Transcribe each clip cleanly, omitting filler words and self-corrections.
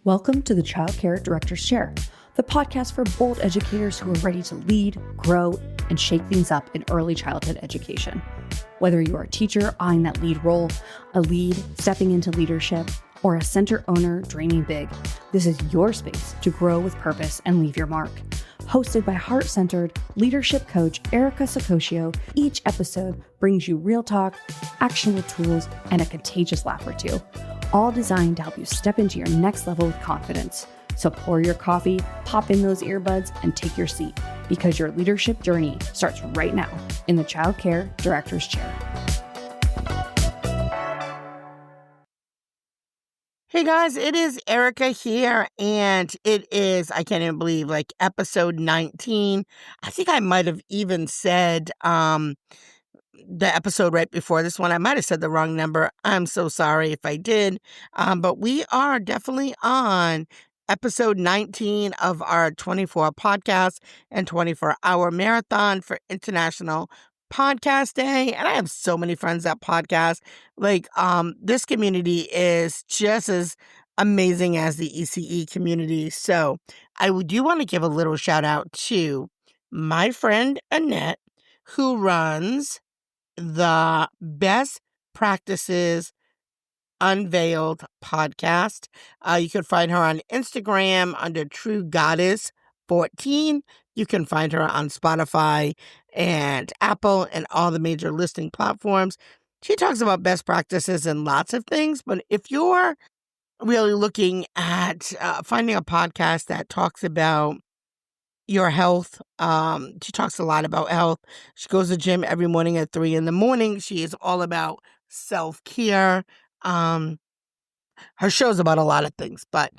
Welcome to the Childcare Director's Chair, the podcast for bold educators who are ready to lead, grow, and shake things up in early childhood education. Whether you're a teacher eyeing that lead role, a lead stepping into leadership, or a center owner dreaming big, this is your space to grow with purpose and leave your mark. Hosted by heart-centered leadership coach Erica Saccoccio, each episode brings you real talk, actionable tools, and a contagious laugh or two, all designed to help you step into your next level with confidence. So pour your coffee, pop in those earbuds, and take your seat, because your leadership journey starts right now in the Childcare Director's Chair. Hey guys, it is Erica here, and it is, I can't even believe, like episode 19. I think I might have even said the episode right before this one. I might have said the wrong number. I'm so sorry if I did. But we are definitely on episode 19 of our 24 podcast and 24-hour marathon for International Podcast Day. And I have so many friends that podcast. This community is just as amazing as the ECE community. So I do want to give a little shout out to my friend Annette, who runs the Best Practices Unveiled podcast. You can find her on Instagram under True Goddess 14. You can find her on Spotify and Apple and all the major listing platforms. She talks about best practices and lots of things, but if you're really looking at finding a podcast that talks about your health, she talks a lot about health. She goes to the gym every morning at 3 a.m. She is all about self-care. Her show's about a lot of things, but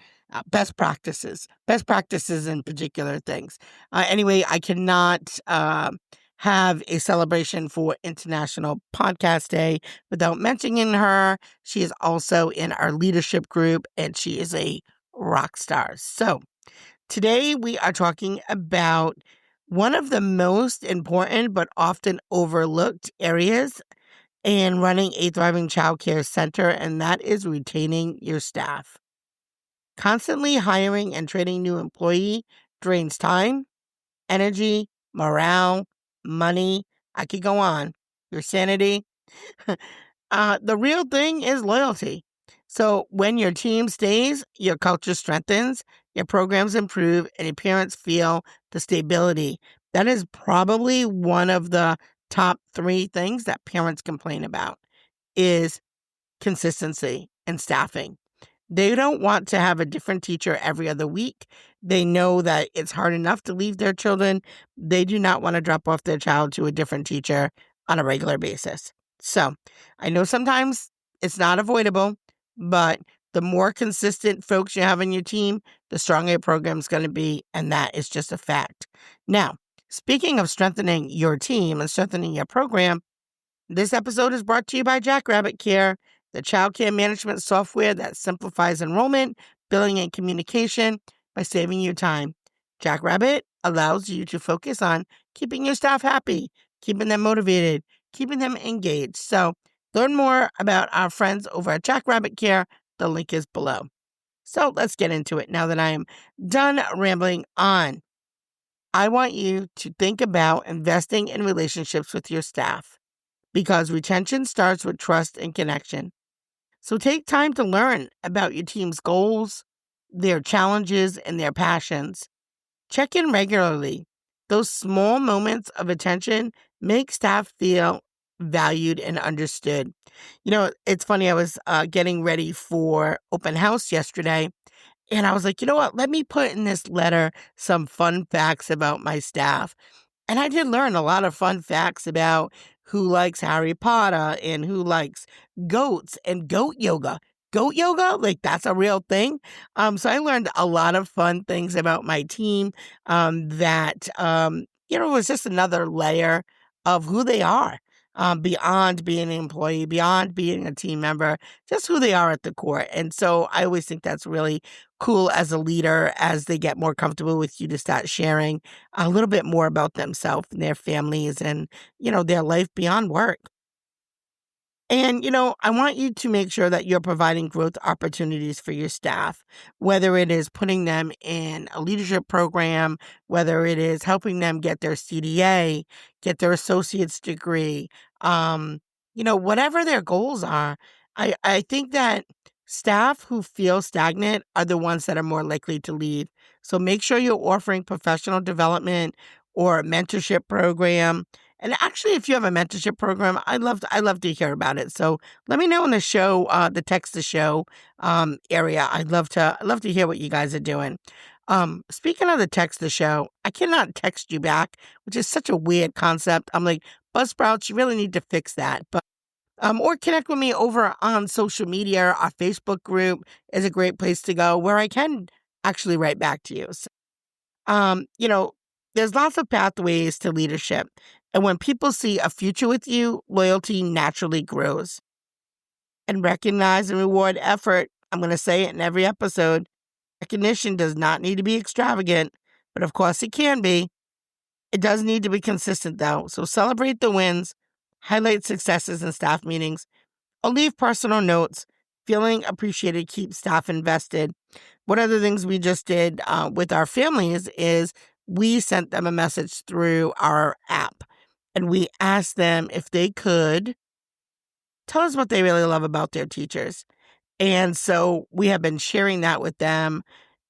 best practices in particular things. Anyway, I cannot have a celebration for International Podcast Day without mentioning her. She is also in our leadership group, and she is a rock star. So today we are talking about one of the most important but often overlooked areas in running a thriving childcare center, and that is retaining your staff. Constantly hiring and training new employee drains time, energy, morale, money. I could go on. Your sanity. The real thing is loyalty. So when your team stays, your culture strengthens, your programs improve, and your parents feel the stability. That is probably one of the top 3 things that parents complain about is consistency and staffing. They don't want to have a different teacher every other week. They know that it's hard enough to leave their children. They do not want to drop off their child to a different teacher on a regular basis. So I know sometimes it's not avoidable, but the more consistent folks you have on your team, the stronger your program is going to be, and that is just a fact. Now, speaking of strengthening your team and strengthening your program, this episode is brought to you by Jackrabbit Care, the childcare management software that simplifies enrollment, billing, and communication by saving you time. Jackrabbit allows you to focus on keeping your staff happy, keeping them motivated, keeping them engaged. So learn more about our friends over at Jackrabbit Care. The link is below. So let's get into it now that I am done rambling on. I want you to think about investing in relationships with your staff, because retention starts with trust and connection. So take time to learn about your team's goals, their challenges, and their passions. Check in regularly. Those small moments of attention make staff feel valued and understood. You know, it's funny, I was getting ready for open house yesterday, and I was like, you know what, let me put in this letter some fun facts about my staff. And I did learn a lot of fun facts about who likes Harry Potter and who likes goats and goat yoga. Goat yoga, like that's a real thing. So I learned a lot of fun things about my team that was just another layer of who they are. Beyond being an employee, beyond being a team member, just who they are at the core. And so I always think that's really cool as a leader, as they get more comfortable with you, to start sharing a little bit more about themselves and their families and, their life beyond work. And, I want you to make sure that you're providing growth opportunities for your staff, whether it is putting them in a leadership program, whether it is helping them get their CDA, get their associate's degree, whatever their goals are. I think that staff who feel stagnant are the ones that are more likely to leave. So make sure you're offering professional development or a mentorship program. And actually, if you have a mentorship program, I'd love to hear about it. So let me know in the show, the text to show area. I'd love to hear what you guys are doing. Speaking of the text to show, I cannot text you back, which is such a weird concept. I'm like, Buzzsprouts, you really need to fix that. But or connect with me over on social media. Our Facebook group is a great place to go where I can actually write back to you. So, there's lots of pathways to leadership. And when people see a future with you, loyalty naturally grows. And recognize and reward effort. I'm going to say it in every episode. Recognition does not need to be extravagant, but of course it can be. It does need to be consistent, though. So celebrate the wins, highlight successes in staff meetings, or leave personal notes. Feeling appreciated keeps staff invested. One of the things we just did with our families is we sent them a message through our app, and we asked them if they could tell us what they really love about their teachers. And so we have been sharing that with them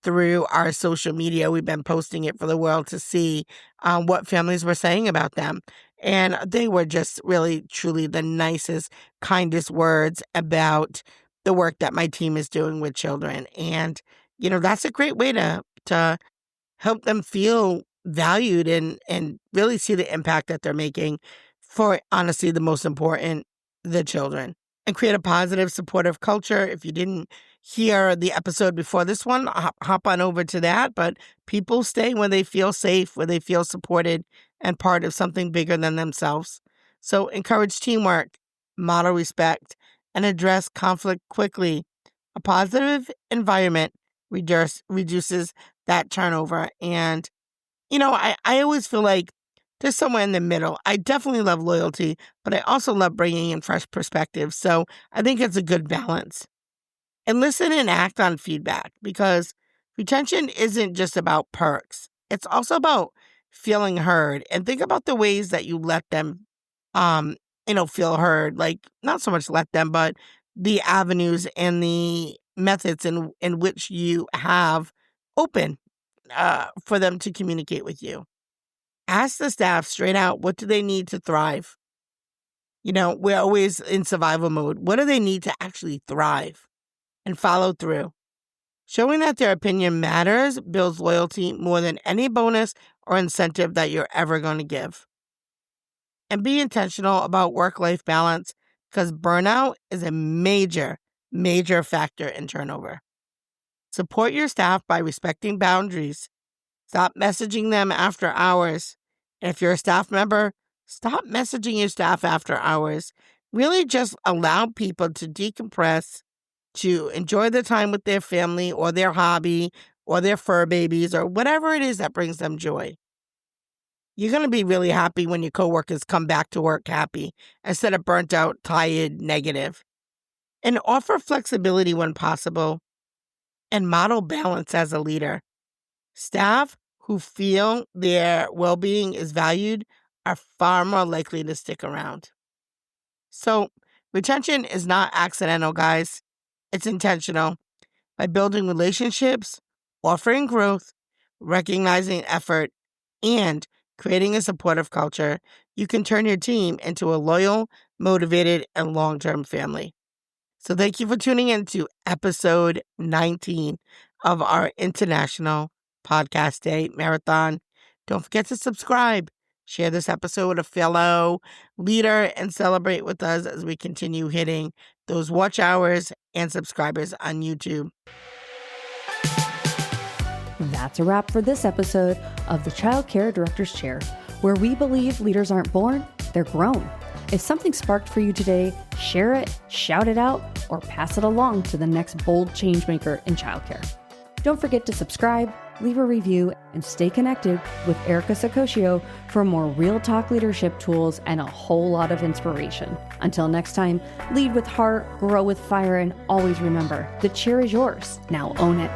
through our social media. We've been posting it for the world to see what families were saying about them. And they were just really, truly the nicest, kindest words about the work that my team is doing with children. And, that's a great way to help them feel valued and really see the impact that they're making for, honestly, the most important, the children. And create a positive, supportive culture. If you didn't hear the episode before this one, hop on over to that. But people stay when they feel safe, where they feel supported and part of something bigger than themselves. So encourage teamwork, model respect, and address conflict quickly. A positive environment reduces that turnover. And, I always feel like there's somewhere in the middle. I definitely love loyalty, but I also love bringing in fresh perspectives. So I think it's a good balance. And listen and act on feedback, because retention isn't just about perks. It's also about feeling heard. And think about the ways that you let them, feel heard. Like, not so much let them, but the avenues and the methods in which you have open for them to communicate with you. Ask the staff straight out, what do they need to thrive? We're always in survival mode. What do they need to actually thrive? And follow through. Showing that their opinion matters builds loyalty more than any bonus or incentive that you're ever going to give. And be intentional about work-life balance, because burnout is a major, major factor in turnover. Support your staff by respecting boundaries. Stop messaging them after hours. And if you're a staff member, stop messaging your staff after hours. Really just allow people to decompress, to enjoy their time with their family or their hobby or their fur babies or whatever it is that brings them joy. You're going to be really happy when your coworkers come back to work happy instead of burnt out, tired, negative. And offer flexibility when possible, and model balance as a leader. Staff who feel their well-being is valued are far more likely to stick around. So retention is not accidental, guys. It's intentional. By building relationships, offering growth, recognizing effort, and creating a supportive culture, you can turn your team into a loyal, motivated, and long-term family. So thank you for tuning in to episode 19 of our International Podcast Day Marathon. Don't forget to subscribe, share this episode with a fellow leader, and celebrate with us as we continue hitting those watch hours and subscribers on YouTube. That's a wrap for this episode of the Childcare Director's Chair, where we believe leaders aren't born, they're grown. If something sparked for you today, share it, shout it out, or pass it along to the next bold changemaker in childcare. Don't forget to subscribe, leave a review, and stay connected with Erica Saccoccio for more real talk leadership tools and a whole lot of inspiration. Until next time, lead with heart, grow with fire, and always remember, the chair is yours. Now own it.